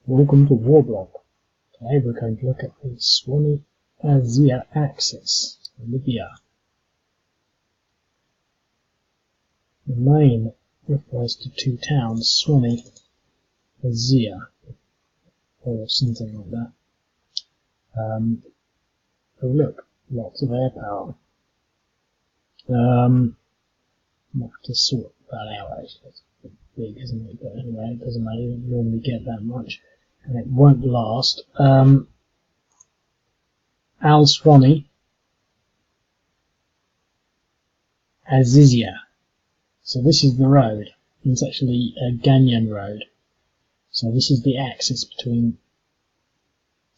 Welcome to War Block. Today we're going to look at the Swani Aziziyah Axis, Libya. The name refers to two towns, Swani Aziziyah, or something like that. Oh look, lots of air power. Might have to sort that out actually. It's a bit big, isn't it? But anyway, it doesn't matter, you don't normally get that much. And it won't last. Swani Aziziyah. So this is the road. It's actually a Ghanyan Road. So this is the axis between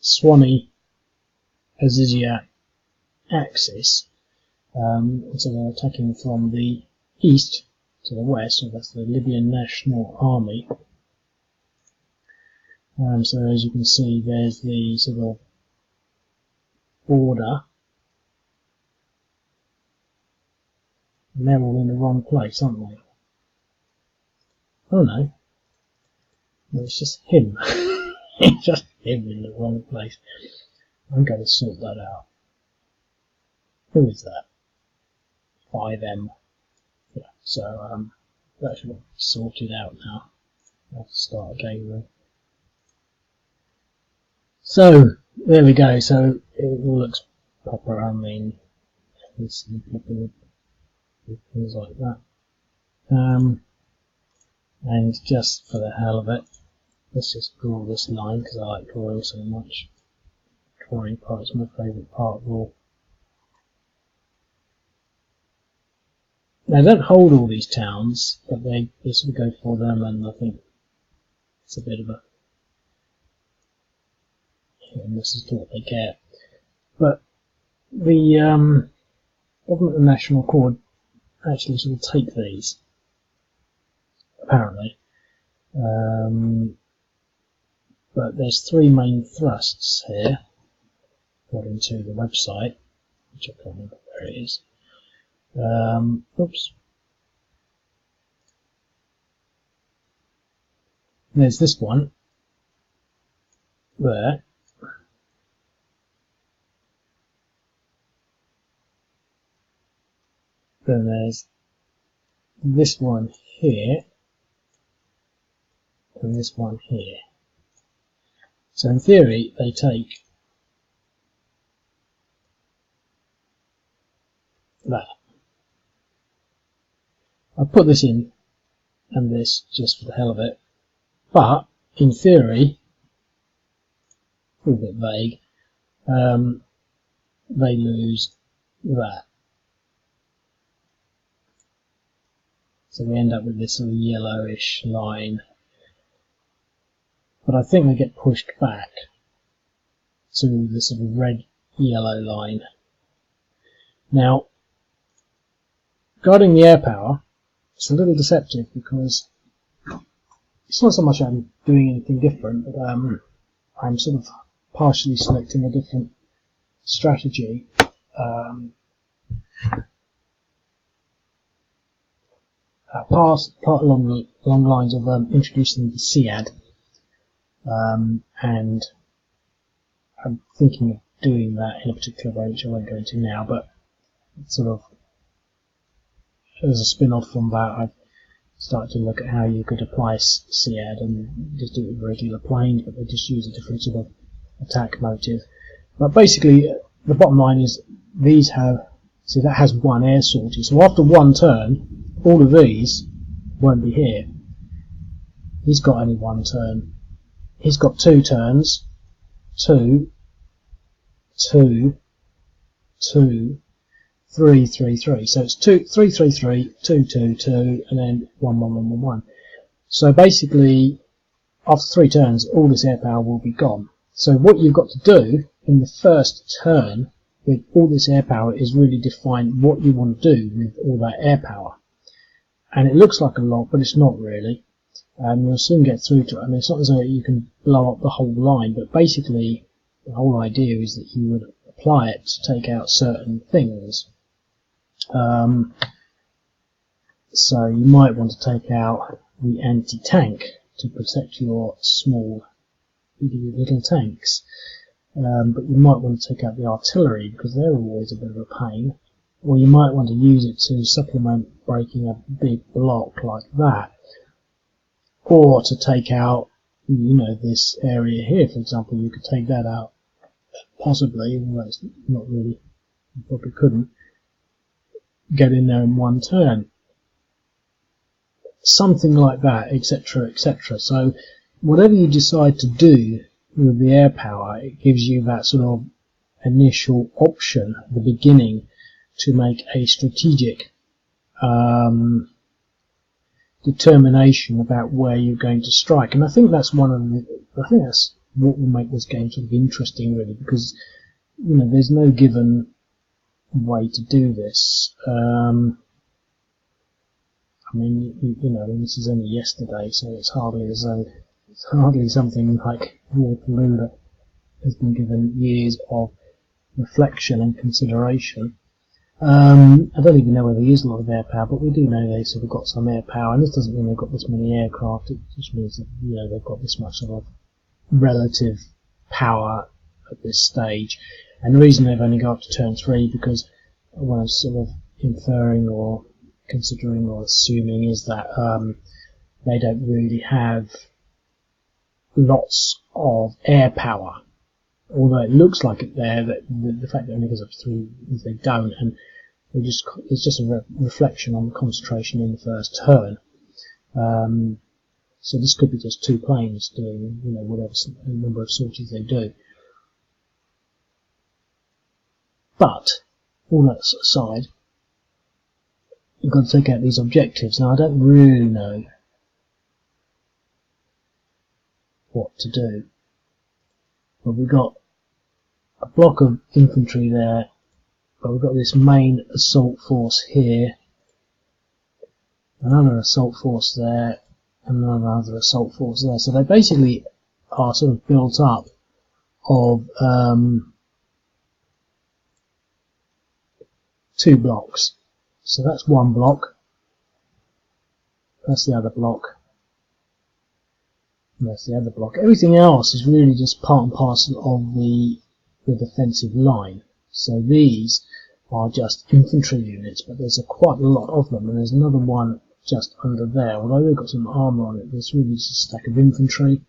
Swani Aziziyah Axis. So they're attacking from the east to the west, so that's the Libyan National Army. So as you can see, there's the sort of border, and they're all in the wrong place, aren't they? Oh no, it's just him. It's just him in the wrong place. I'm going to sort that out. Who is that? 5M. Yeah, so that should be sorted out now. I'll have to start again though. So there we go. So it all looks proper. I mean, it's proper with things like that. And just for the hell of it, let's just draw this line because I like drawing so much. Drawing part's my favourite part of all. They don't hold all these towns, but they sort of go for them, and I think it's a bit of a and this is what they get. But the government of national accord actually sort of take these, apparently. But there's three main thrusts here, according to the website, which I can't remember where it is. Oops. There's this one there. Then there's this one here, and this one here. So in theory, they take that. I put this in and this just for the hell of it, but in theory, a little bit vague, they lose that. So we end up with this sort of yellowish line. But I think they get pushed back to the sort of red-yellow line. Now, regarding the air power, it's a little deceptive because it's not so much I'm doing anything different, but I'm sort of partially selecting a different strategy. Part along the lines of introducing the Saediyah, and I'm thinking of doing that in a particular way, which I won't go into now, but sort of as a spin-off from that, I've started to look at how you could apply Saediyah and just do it with regular planes, but they just use a different sort of attack motive. But basically, the bottom line is these have, see, that has one air sortie, so after one turn, all of these won't be here. He's got only one turn. He's got two turns. 2, 2, 2, 3, 3, 3. So it's 2, 3, 3, 3, 2, 2, 2, and then 1, 1, 1, 1, 1. So basically, after 3 turns, all this air power will be gone. So what you've got to do in the first turn with all this air power is really define what you want to do with all that air power. And it looks like a lot, but it's not really. You'll soon get through to it. I mean, it's not as though you can blow up the whole line, but basically the whole idea is that you would apply it to take out certain things. So you might want to take out the anti-tank to protect your small little tanks. But you might want to take out the artillery because they're always a bit of a pain. Or you might want to use it to supplement breaking a big block like that. Or to take out, this area here, for example, you could take that out, possibly, although it's not really, you probably couldn't, get in there in one turn. Something like that, etc., etc. So whatever you decide to do with the air power, it gives you that sort of initial option at the beginning to make a strategic determination about where you're going to strike. And I think that's that's what will make this game sort of interesting, really, because there's no given way to do this. I mean, this is only yesterday, so it's hardly something like Waterloo that has been given years of reflection and consideration. I don't even know whether they use a lot of air power, but we do know they sort of got some air power, and this doesn't mean they've got this many aircraft. It just means that they've got this much sort of relative power at this stage. And the reason they've only got up to turn 3, because what I was sort of inferring or considering or assuming is that they don't really have lots of air power. Although it looks like it there, that the fact that it only goes up to 3 is they don't, and it's just a reflection on the concentration in the first turn. So this could be just 2 planes doing whatever number of sorties they do. But all that aside, you've got to take out these objectives. Now I don't really know what to do. But we've got a block of infantry there, but we've got this main assault force here, another assault force there, and another assault force there. So they basically are sort of built up of 2 blocks. So that's one block, that's the other block, and that's the other block. Everything else is really just part and parcel of the defensive line. So these are just infantry units, but there's quite a lot of them, and there's another one just under there. Although they've got some armour on it, there's really just a stack of infantry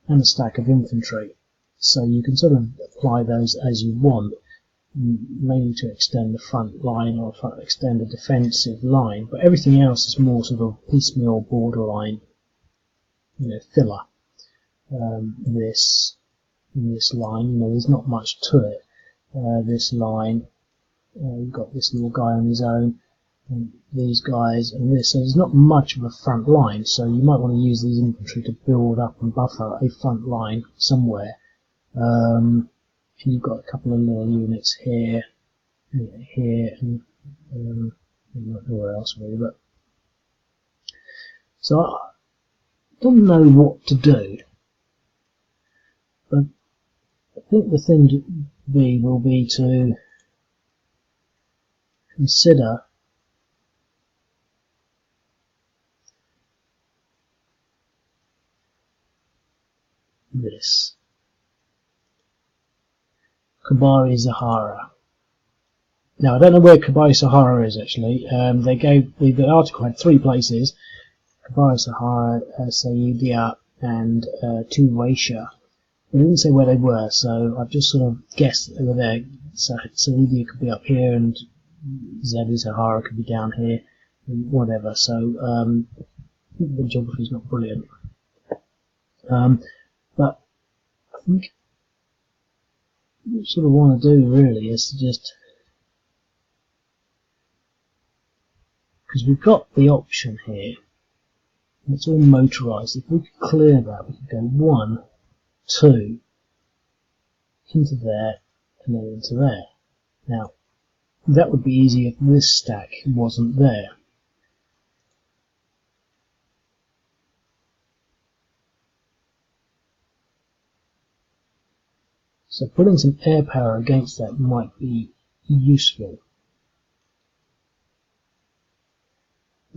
and a stack of infantry. So you can sort of apply those as you want, mainly to extend the front line or extend the defensive line, but everything else is more sort of piecemeal, borderline, filler. This line, there's not much to it. This line, you've got this little guy on his own, and these guys, and this. So there's not much of a front line. So you might want to use these infantry to build up and buffer a front line somewhere. And you've got a couple of little units here, here, and nowhere else really. But so I don't know what to do. But I think the thing to be will be to consider this. Kobari Zahra. Now I don't know where Kobari Zahra is actually. They gave the article had 3 places: Kobari Zahra, Saediyah, and Tuwaishah. They didn't say where they were, so I've just sort of guessed that they were there. So Saediyah could be up here, and Zahra could be down here, and whatever. So the geography is not brilliant. But I think what I sort of want to do really is to just, because we've got the option here, and it's all motorised. If we could clear that, we could go 1, 2, into there, and then into there. Now, that would be easy if this stack wasn't there. So putting some air power against that might be useful.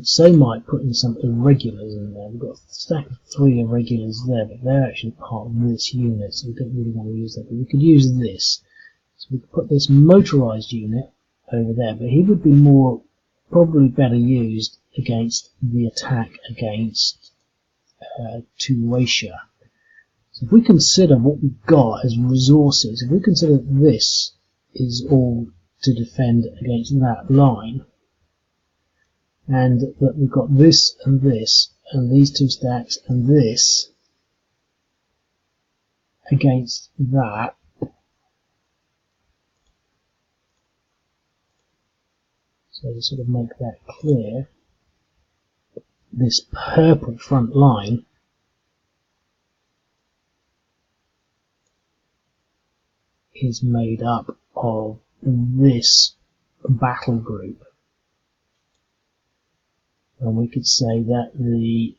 Say might put in some irregulars in there. We've got a stack of 3 irregulars there, but they're actually part of this unit, so we don't really want to use that. But we could use this. So we could put this motorised unit over there, but he would be probably better used against the attack against Tuwaishah. So if we consider what we've got as resources, if we consider this is all to defend against that line, and that we've got this and these 2 stacks and this against that, so to sort of make that clear, this purple front line is made up of this battle group. And we could say that the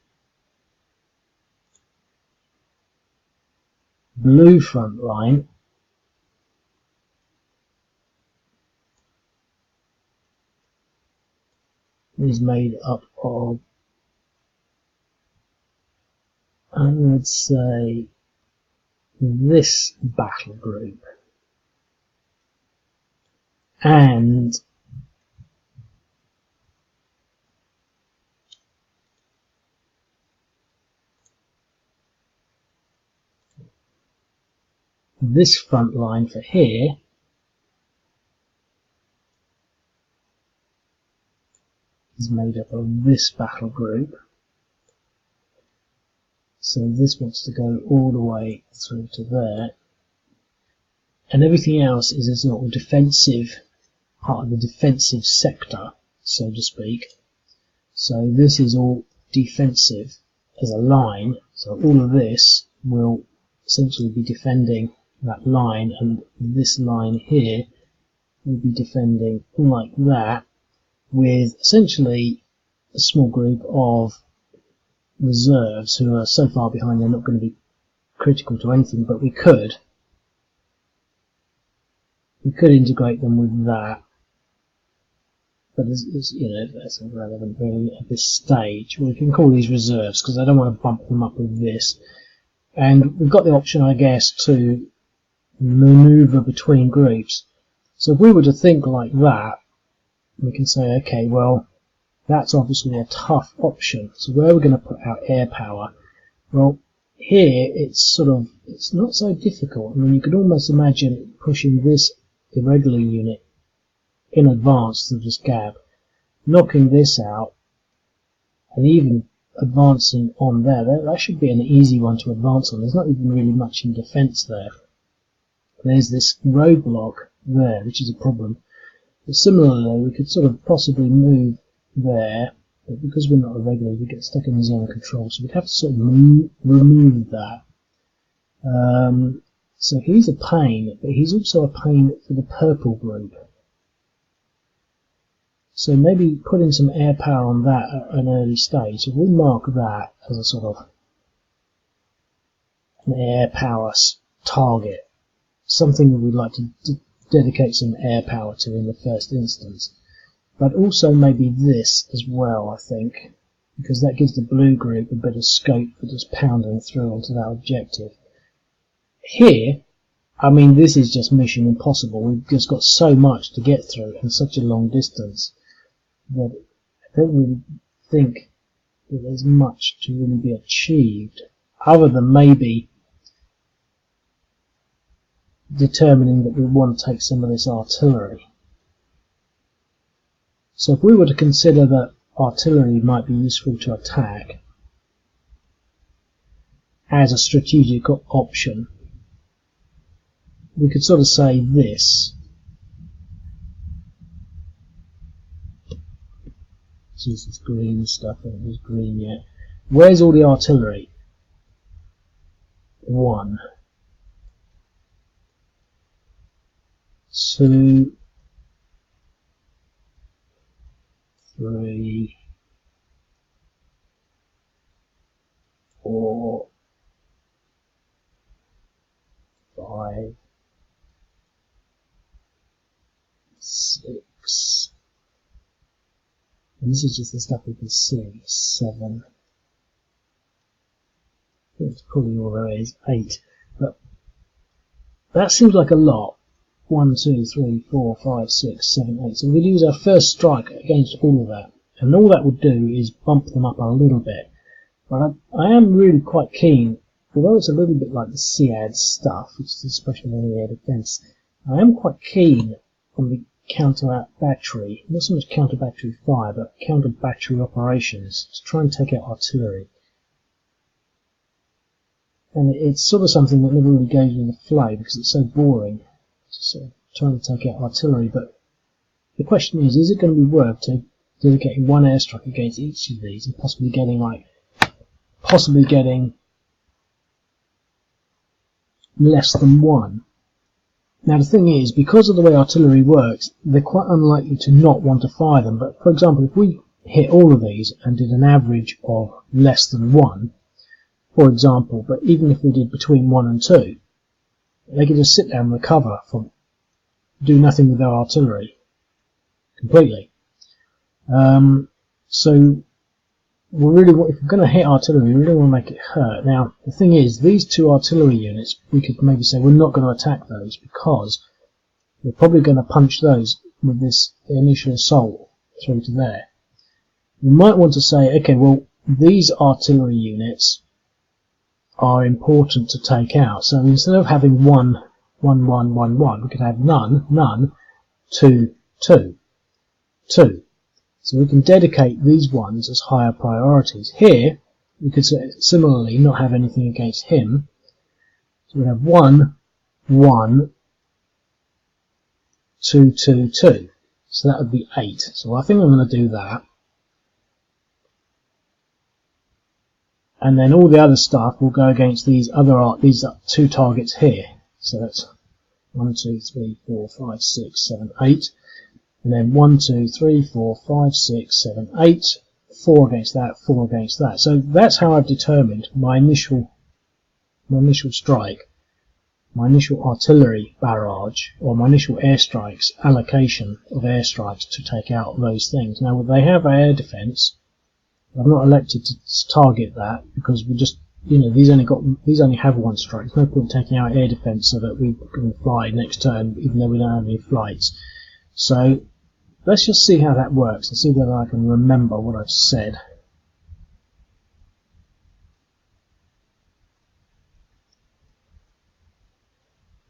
blue front line is made up of, I would say, this battle group. And this front line for here is made up of this battle group. So this wants to go all the way through to there. And everything else is a sort of defensive, part of the defensive sector, so to speak. So this is all defensive as a line. So all of this will essentially be defending that line, and this line here will be defending like that, with essentially a small group of reserves who are so far behind they're not going to be critical to anything, but we could integrate them with that. But you know, that's irrelevant really at this stage. We can call these reserves because I don't want to bump them up with this. And we've got the option, I guess, to maneuver between groups. So if we were to think like that, we can say, okay, well, that's obviously a tough option. So where are we going to put our air power? Well, here it's not so difficult. I mean, you could almost imagine pushing this irregular unit in advance through this gap, knocking this out, and even advancing on there. That should be an easy one to advance on. There's not even really much in defence there. There's this roadblock there, which is a problem. But similarly, we could sort of possibly move there, but because we're not irregular, we get stuck in the zone of control, so we'd have to sort of remove that. So he's a pain, but he's also a pain for the purple group. So maybe putting some air power on that at an early stage. So we mark that as a sort of an air power target, something that we'd like to dedicate some air power to in the first instance. But also maybe this as well, I think, because that gives the blue group a bit of scope for just pounding through onto that objective. Here, I mean, this is just mission impossible. We've just got so much to get through and such a long distance that I don't really think that there's much to really be achieved, other than maybe determining that we want to take some of this artillery. So if we were to consider that artillery might be useful to attack as a strategic option, we could sort of say this. This is green stuff, I think it was green yet. Where's all the artillery? 1, 2, 3, 4, 5, 6, And this is just the stuff we can see. 7. I think it's probably all there is. 8. But that seems like a lot. 1, 2, 3, 4, 5, 6, 7, 8. So we'd use our first strike against all of that. And all that would do is bump them up a little bit. But I am really quite keen, although it's a little bit like the SEAD stuff, which is the special area defense, I am quite keen on the counter battery, not so much counter battery fire, but counter battery operations to try and take out artillery. And it's sort of something that never really goes with the flow because it's so boring, sort of trying to take out artillery. But the question is it going to be worth dedicating one airstrike against each of these and possibly getting less than one? Now the thing is, because of the way artillery works, they're quite unlikely to not want to fire them. But for example, if we hit all of these and did an average of less than 1, for example, but even if we did between 1 and 2, they could just sit there and recover from do nothing with their artillery completely. So if we're going to hit artillery, we really want to make it hurt. Now, the thing is, these 2 artillery units, we could maybe say we're not going to attack those because we're probably going to punch those with this initial assault through to there. We might want to say, okay, well, these artillery units are important to take out. So instead of having 1, 1, 1, 1, 1, we could have none, none, 2, 2, 2. So we can dedicate these ones as higher priorities. Here, we could similarly not have anything against him. So we have 1, 1, 2, 2, 2. So that would be 8. So I think I'm going to do that. And then all the other stuff will go against these 2 targets here. So that's 1, 2, 3, 4, 5, 6, 7, 8. And then 1, 2, 3, 4, 5, 6, 7, 8, 4 against that, 4 against that. So that's how I've determined my initial strike, my initial artillery barrage, or my initial airstrikes, allocation of airstrikes to take out those things. Now they have air defense. I've not elected to target that because we just, these only have 1 strike. There's no point taking out air defense so that we can fly next turn, even though we don't have any flights. So let's just see how that works and see whether I can remember what I've said.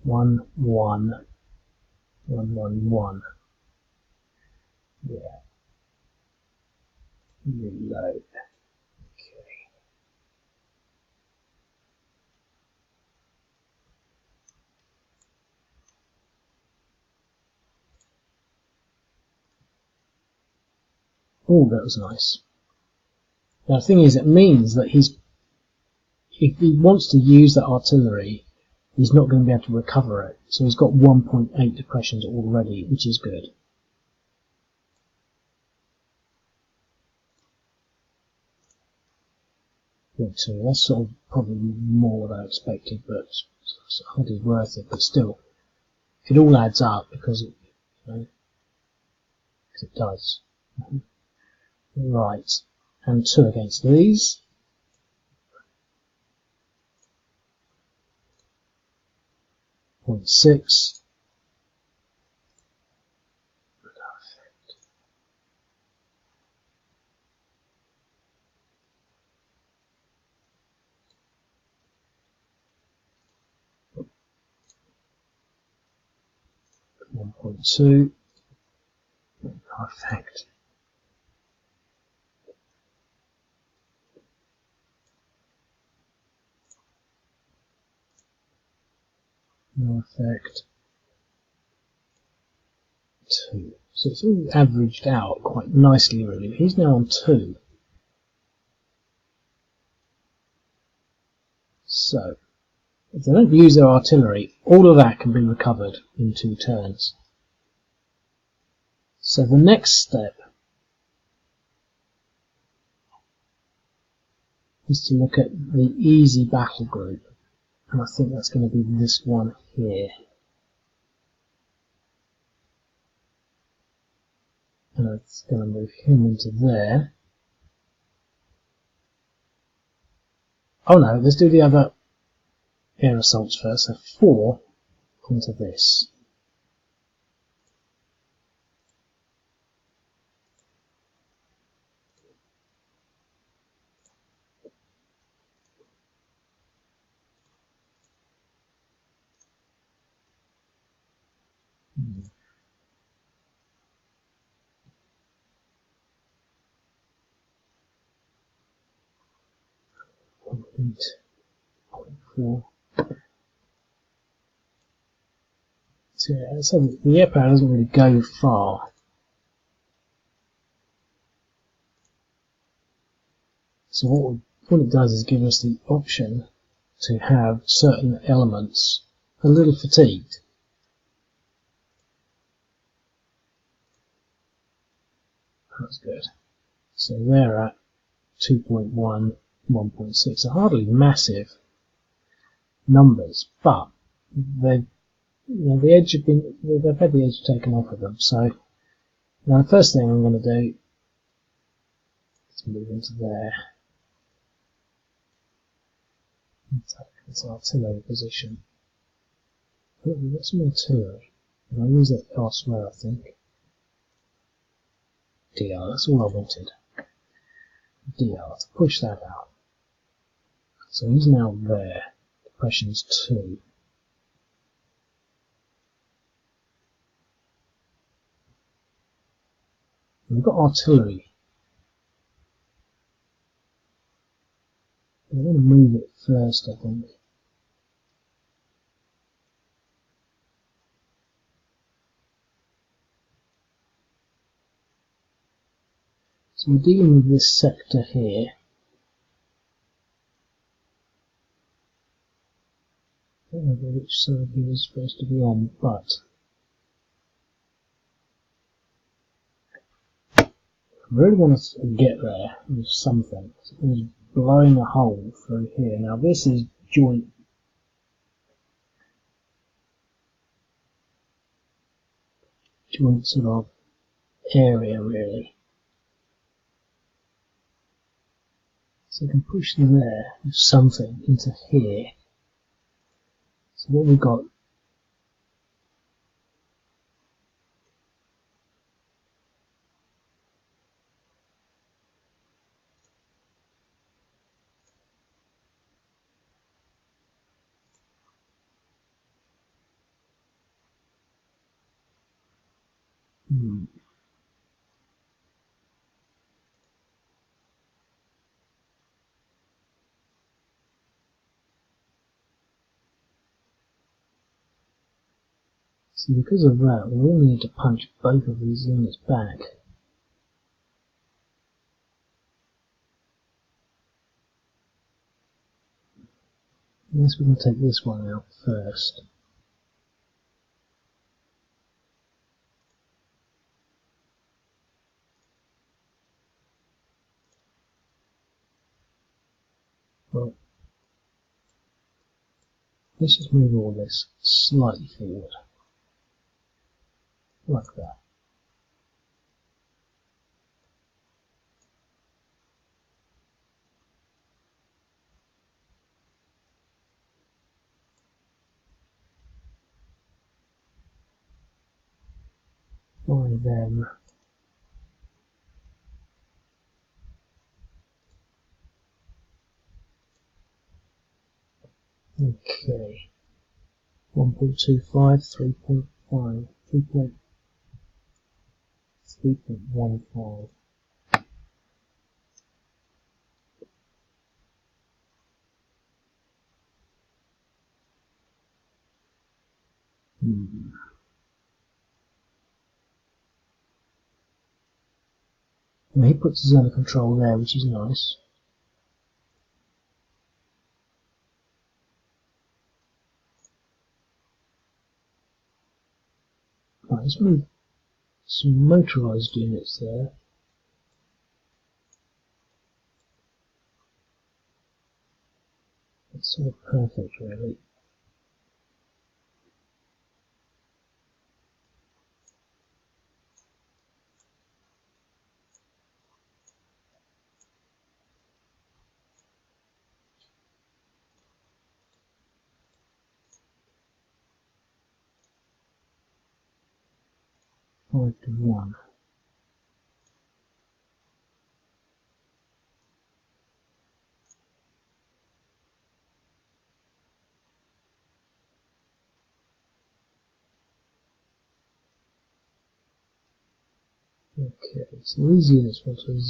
One, 1, 1, 1, 1. Yeah. Reload. Okay. Oh, that was nice. Now the thing is, it means that if he wants to use that artillery, he's not going to be able to recover it. So he's got 1.8 depressions already, which is good. So that's sort of probably more than I expected, but it's hardly worth it. But still, it all adds up because it does. Right, and 2 against these. Point 6. 1.2. Perfect. No effect. 2. So it's all averaged out quite nicely, really. He's now on 2. So, if they don't use their artillery, all of that can be recovered in 2 turns. So the next step is to look at the easy battle group. And I think that's going to be this one here. And it's going to move him into there. Oh no, let's do the other air assaults first. So 4 onto this. .8, 0.4. So the air power doesn't really go far. So what it does is give us the option to have certain elements a little fatigued. That's good. So they're at 2.1, 1.6. So hardly massive numbers, but they've they've had the edge taken off of them. So now the first thing I'm going to do is move into there. Take this artillery position. Oh, we've got some artillery. And I'll use it elsewhere, I think. DR, that's all I wanted. DR, to push that out. So he's now there. Depression's 2. We've got artillery. We're going to move it first, I think. So we're dealing with this sector here. I don't know which side he was supposed to be on, but I really want to get there with something. So it was blowing a hole through here. Now this is joint sort of area really. So we can push there with something into here. So what we've got so because of that, we will need to punch both of these units back. I guess we can take this one out first. Well, let's just move all this slightly forward. Like that. By them. Okay. 1.25, 3.5, 3.15. Now he puts us under control there, which is nice. Right, let's move some motorised units there. That's sort of perfect, really. 5-1. Okay, so these units want to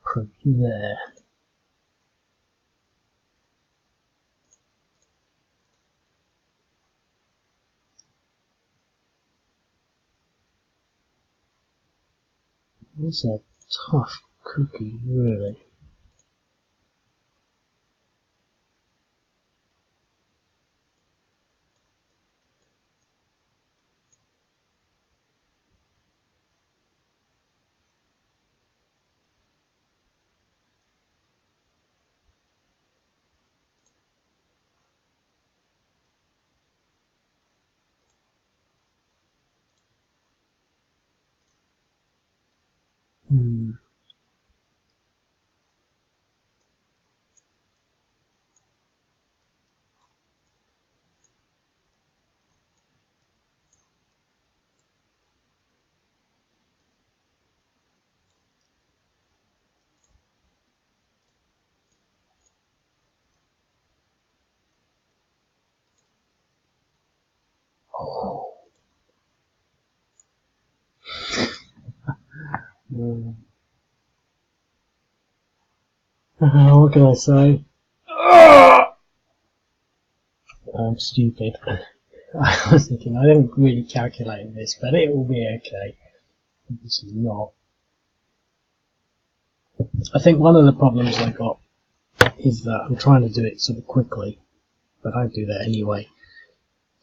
approach there. It's a tough cookie, really. Oh. What can I say? I'm stupid. I was thinking, I didn't really calculate this, but it will be okay. This is not. I think one of the problems I got is that I'm trying to do it sort of quickly, but I do that anyway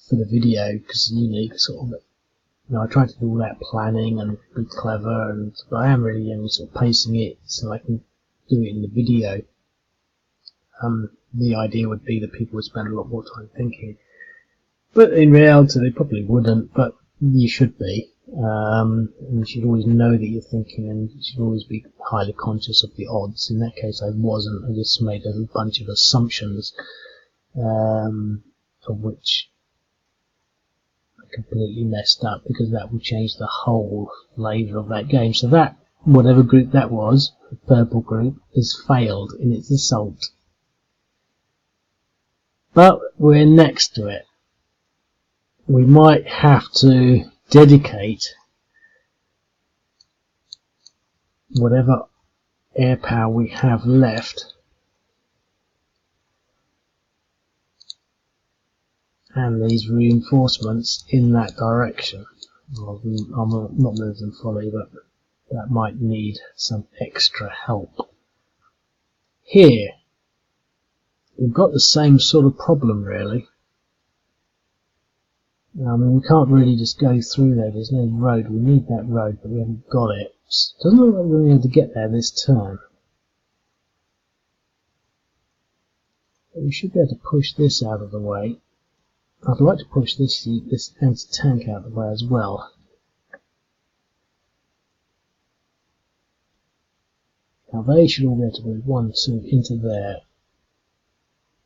for the video because I try to do all that planning and be clever, but I am really only sort of pacing it so I can do it in the video. The idea would be that people would spend a lot more time thinking, but in reality they probably wouldn't. But you should be. And you should always know that you're thinking, and you should always be highly conscious of the odds. In that case, I wasn't. I just made a bunch of assumptions, of which I completely messed up because that would change the whole flavour of that game. So that, whatever group that was, the purple group, has failed in its assault. But we're next to it. We might have to dedicate whatever air power we have left and these reinforcements in that direction. Well, I'm not move them fully, but that might need some extra help. Here, we've got the same sort of problem, really. I mean, we can't really just go through there. There's no road. We need that road, but we haven't got it. Doesn't look like we're going to be able to get there this turn. But we should be able to push this out of the way. I'd like to push this anti-tank out of the way as well. Now they should all be able to move 1, 2 into there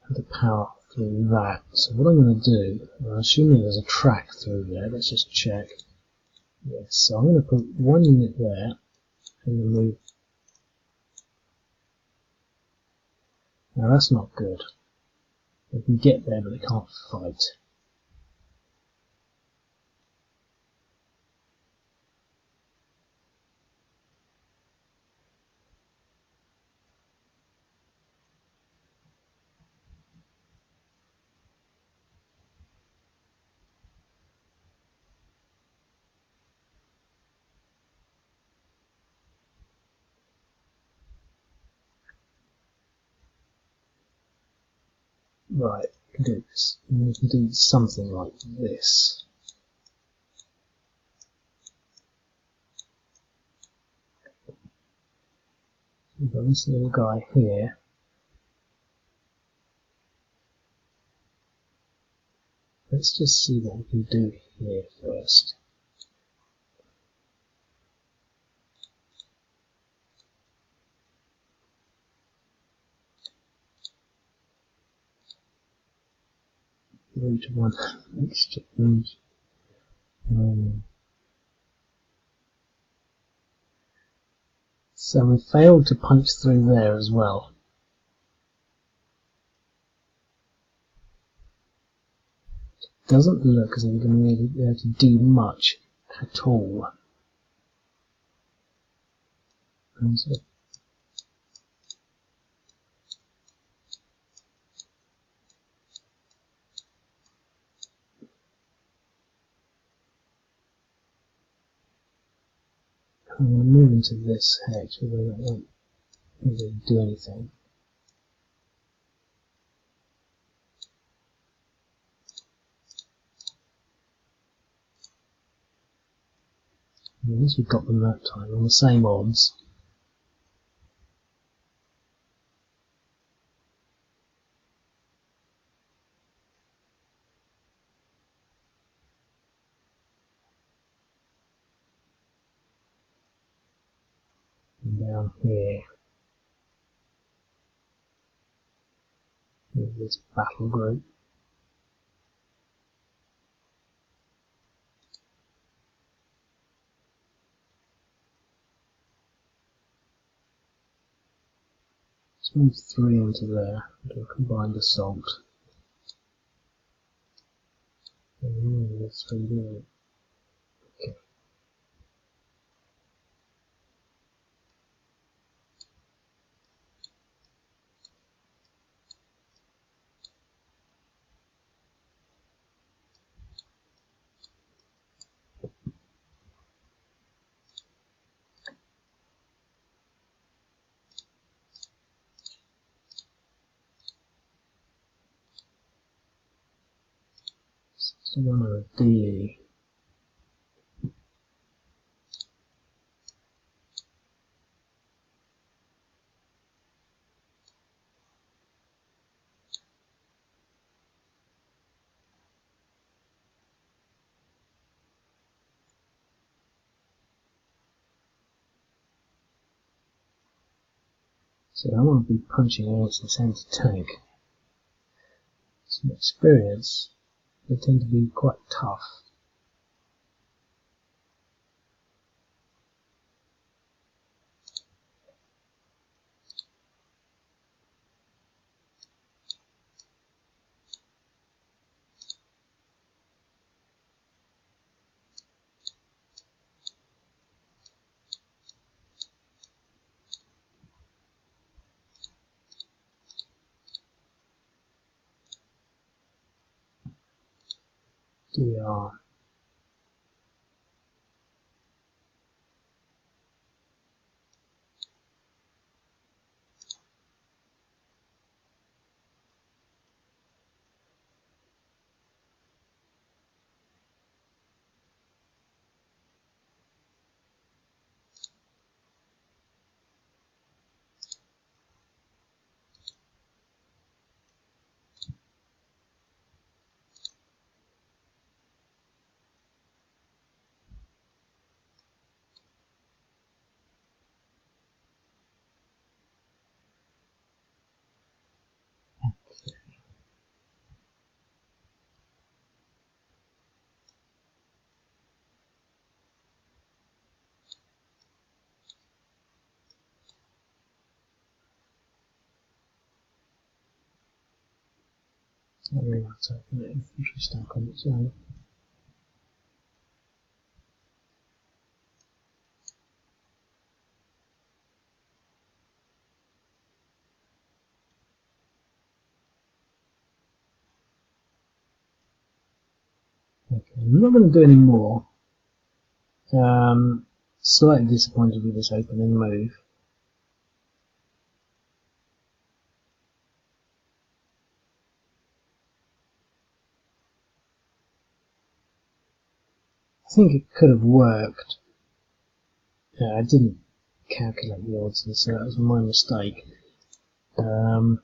and to power through that. So what I'm going to do, I'm assuming there's a track through there. Let's just check. Yes, so I'm going to put 1 unit there and move. Now that's not good. They can get there, but they can't fight. Right, we can do this. And we can do something like this. We've got this little guy here. Let's just see what we can do here first. Route 1 exchange. So we failed to punch through there as well. Doesn't look as if we're going to really be able to do much at all. And so I'm going to move into this hex, although that won't really do anything. At least we got them that time on the same odds. And down here, with this battle group. Let's move 3 into there, do a combined assault. And let's redo it. Okay. So one of the DE. So I want to be punching against the centre tank. Some experience, they tend to be quite tough. DR. I really want to open the infantry stack on its own. Okay, I'm not going to do any more. Slightly disappointed with this opening move. I think it could have worked. I didn't calculate the odds, and so that was my mistake. I'm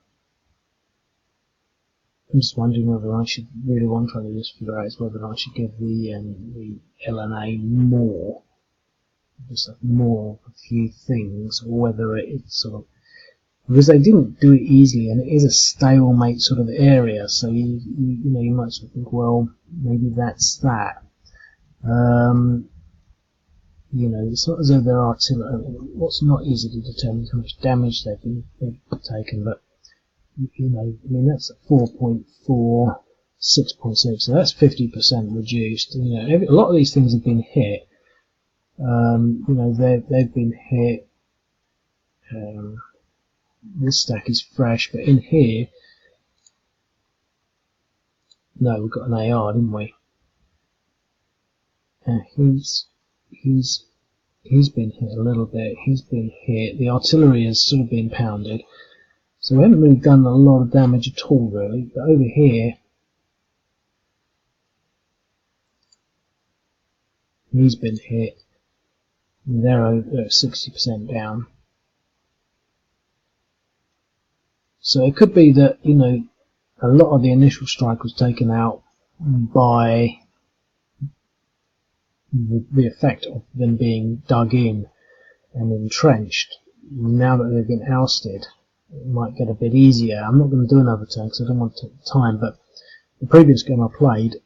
just wondering whether I should really want to try to just figure out whether I should give the LNA more, just more of a few things, or whether it's sort of, because they didn't do it easily, and it is a stalemate sort of area, so you might sort of think, well, maybe that's that. You know, it's not as though there are what's not easy to determine how much damage they've taken, but you know, I mean that's 4.4, 6.6, so that's 50% reduced. You know, a lot of these things have been hit. You know, they've been hit. This stack is fresh, but in here, no, we've got an AR, didn't we? He's been hit a little bit. He's been hit. The artillery has sort of been pounded. So we haven't really done a lot of damage at all, really. But over here, he's been hit. And they're over 60% down. So it could be that, you know, a lot of the initial strike was taken out by the effect of them being dug in and entrenched. Now that they've been ousted, it might get a bit easier. I'm not going to do another turn because I don't want to take the time, but the previous game I played,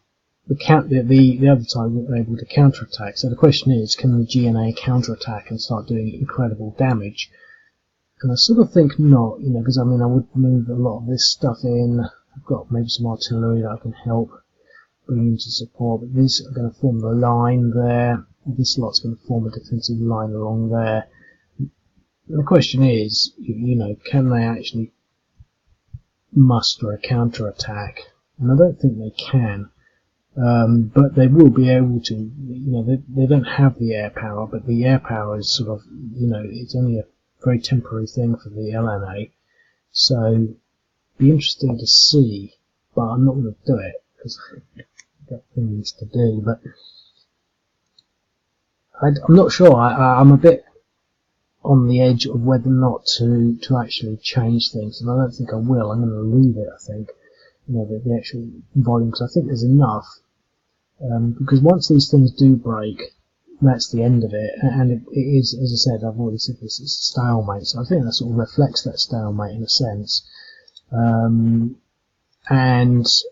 the other time we were able to counterattack. So the question is, can the GNA counterattack and start doing incredible damage? And I sort of think not, you know, because I mean I would move a lot of this stuff in. I've got maybe some artillery that I can help bring into support, but these are going to form the line there. This lot's going to form a defensive line along there. And the question is, you know, can they actually muster a counter-attack? And I don't think they can, but they will be able to. You know, they don't have the air power, but the air power is sort of, you know, it's only a very temporary thing for the LNA. So, be interesting to see, but I'm not going to do it because I've got things to do. But I'm not sure. I'm a bit on the edge of whether or not to actually change things, and I don't think I will. I'm going to leave it, I think, you know, the actual volume, because I think there's enough, because once these things do break, that's the end of it, and it is, as I said, I've already said this, it's a stalemate, so I think that sort of reflects that stalemate in a sense. And,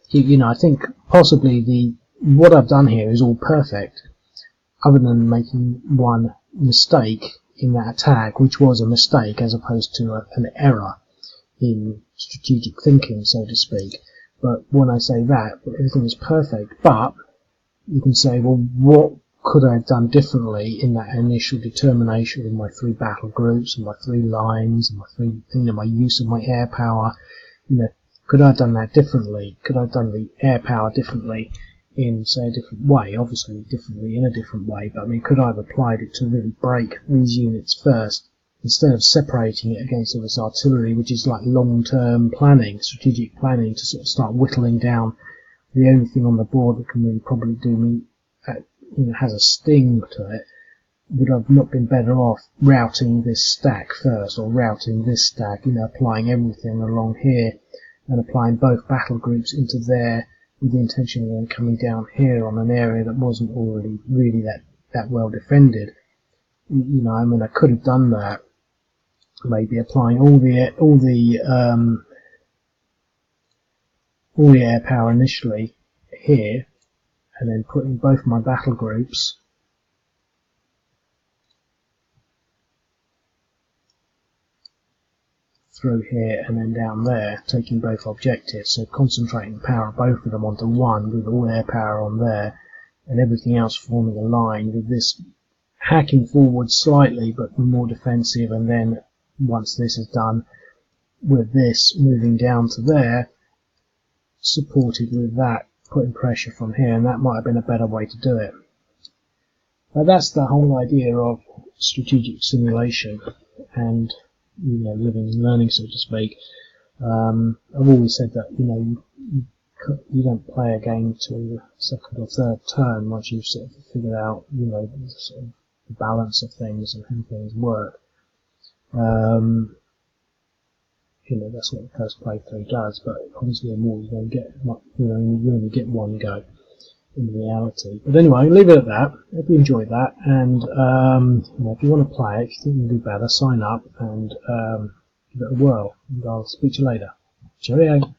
you know, I think possibly what I've done here is all perfect, other than making one mistake in that attack, which was a mistake as opposed to an error in strategic thinking, so to speak. But when I say that, everything is perfect, but you can say, well, what could I have done differently in that initial determination with my 3 battle groups and my 3 lines and my 3, you know, my use of my air power? You know, could I have done that differently? Could I have done the air power differently in, say, a different way? Obviously, differently in a different way, but I mean, could I have applied it to really break these units first, instead of separating it against all this artillery, which is like long-term planning, strategic planning, to sort of start whittling down the only thing on the board that can really probably do me, you know, has a sting to it. Would I have not been better off routing this stack first, or routing this stack, you know, applying everything along here, and applying both battle groups into there, with the intention of then coming down here on an area that wasn't already really that well defended? You know, I mean, I could have done that, maybe applying all the air power initially here, and then putting both my battle groups through here and then down there, taking both objectives, so concentrating the power of both of them onto one with all air power on there, and everything else forming a line, with this hacking forward slightly but more defensive, and then once this is done, with this moving down to there, supported with that, putting pressure from here, and that might have been a better way to do it. But that's the whole idea of strategic simulation and, you know, living and learning, so to speak. I've always said that, you know, you don't play a game to the second or third turn once you've sort of figured out, you know, sort of the balance of things and how things work. You know, that's what the first playthrough does, but obviously the more you don't get, you know, you only get one go in reality. But anyway, leave it at that. Hope you enjoyed that, and you know, if you want to play it, if you think you can do better, sign up and give it a whirl, and I'll speak to you later. Cheerio.